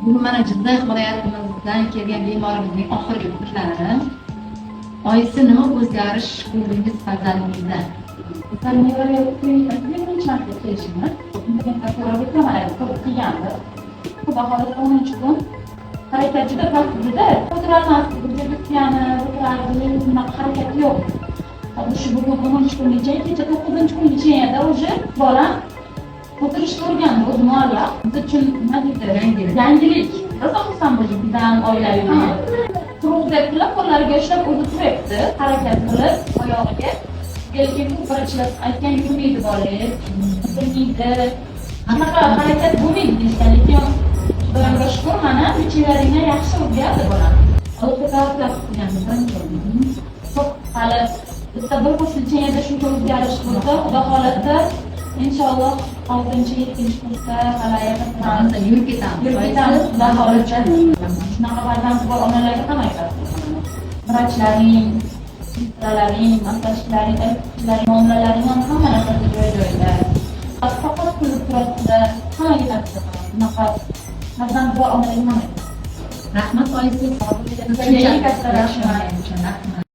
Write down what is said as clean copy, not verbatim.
Bugun mana Jizzax viloyatimizdan kelgan bemorimizning oxirgi kunlari. Oyisi nima o'zgarish ko'rdingiz farzandingizda? Xudo xohlasa 10 kun harakat juda past edi. O'tirolmasdik, bunaqa harakat yo'q. Shu bugun 10 kungacha, kecha 9-kungacha edi уже bolam o'tirishga o'rgandi, o'zi muallaq. Biz uchun nima deydi, yangilik. Asosan bu bizdan oilaviy. Turib qilib, qo'llariga ushlab o'zi turyapti, harakat qilib oyog'iga. Lekin ko'pchilar aytgan yurmaydi bola, bilmaydi. Anaqa harakat bo'lmaydi deyishgan, lekin Xudoga shukr, mana bichalaringdan yaxshi o'rgandi bolam. Allohga tavakkal qilganmiz. Xo'p, hali bitta bir qo'shimcha yana shuncha o'zgarish bo'lsa, Xudo xolasa inshaalloh 6-7 kursda hali yaqin Yurib ketamiz. Xudo xolasa. Shunaqa farzandi bor onalarga ham aytasiz. Vrachlaring, sistralaring, massajchilaring, aytuvchilaring, muomilalaring ham hamma narsasi joy-joyida. Faqat kulib turasizlar, hammaga tavsiya qilaman. Bunaqa farzandi bor onalarga ham aytasiz. Rahmat oyisi. Katta rahmat.